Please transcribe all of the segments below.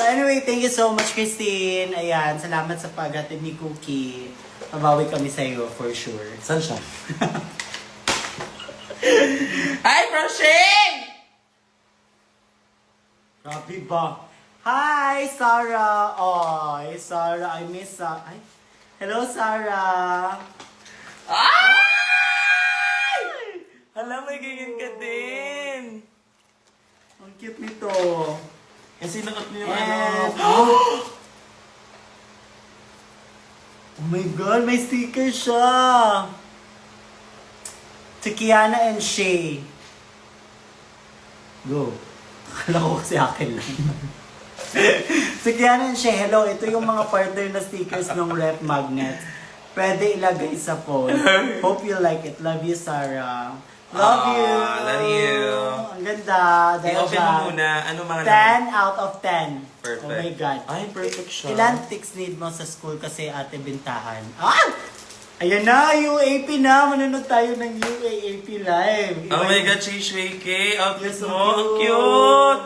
anyway, thank you so much, Christine. Ayan, salamat sa paghatid ni Cookie. Mabawi kami sa'yo, for sure. Saan siya? Hi, Proshing! Grabe ba? Hi, Sarah! Ay, Sarah, I miss Ay, hello, Sarah! Ay! Hala, may ganyan ka din. Ang cute nito. Kasi nakot niyo yung And, ano. Oh my God, may sticker siya! Si Kiana and Shay. Go. Akala ko kasi akin lang. Si Kiana and Shay, hello. Ito yung mga partner na stickers ng rep magnet. Pwede ilagay sa phone. Hope you like it. Love you, Sarah. Love you. Love you. Ang ganda. Dahil I-open mo siya, muna. Ano mga 10 out of 10. Perfect. Oh my God. Ay, perfect siya. Ilan ticks need mo sa school kasi ate bintahan? Ah! Ayan na, UAP na. Manunod tayo ng UAP live. Oh my God, Shake. Outfit Yes, so mo. Ang cute. cute.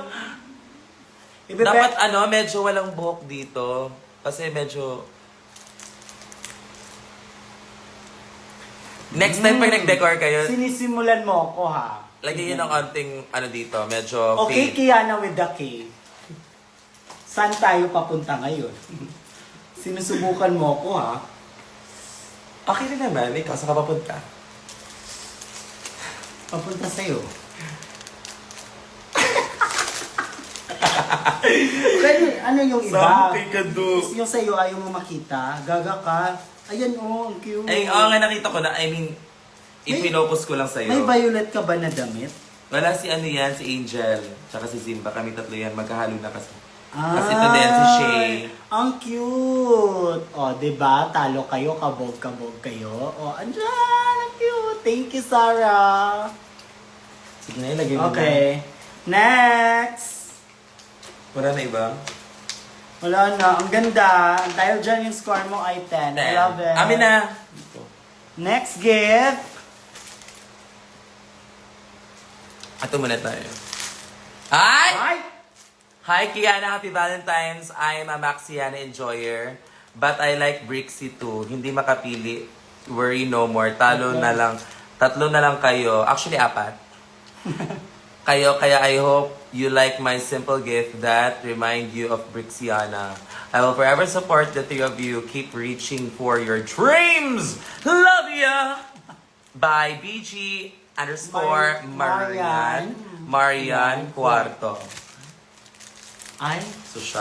Ibe- Dapat medyo walang buhok dito. Kasi medyo... Next time pag nag-decor kayo, Sinisimulan mo ako ha. lagyan yun ng konting dito. Medyo Okay, fade. Kiana with the K. Saan tayo papunta ngayon? Sinusubukan mo ako ha. Okay rin naman. Ikaw, saan ka papunta? Papunta sa'yo. Pero ano yung iba? ka do. Yung sa'yo ayaw mo makita. Gaga ka. Ayan ang cute. Ay, nga nakita ko na. I mean, ipinopos ko lang sa'yo. May violet ka ba na damit? Wala si yan, si Angel. Tsaka si Zimba. Kami tatlo yan. Magkahalo na kasi. Ah, Kasi ito din si Shay. Ang cute. O, diba? Talo kayo, kabog kayo. O, andyan. Ang cute. Thank you, Sarah. Sige na, ilagay mo Okay. Next. na. Wala na iba? Wala na. Ang ganda. Dahil dyan yung score mo ay 10. I love it. Amin na. Next gift. Ato muna tayo. Hi! Ay! Hi, Kiana. Happy Valentine's. I'm a Maxiana enjoyer. But I like Brixie too. Hindi makapili. Worry no more. Tatlo na lang kayo. Actually, 4. Kaya I hope you like my simple gift that remind you of Brixiana. I will forever support the three of you. Keep reaching for your dreams. Love ya! By BG_Marian Cuarto. Ay! So siya.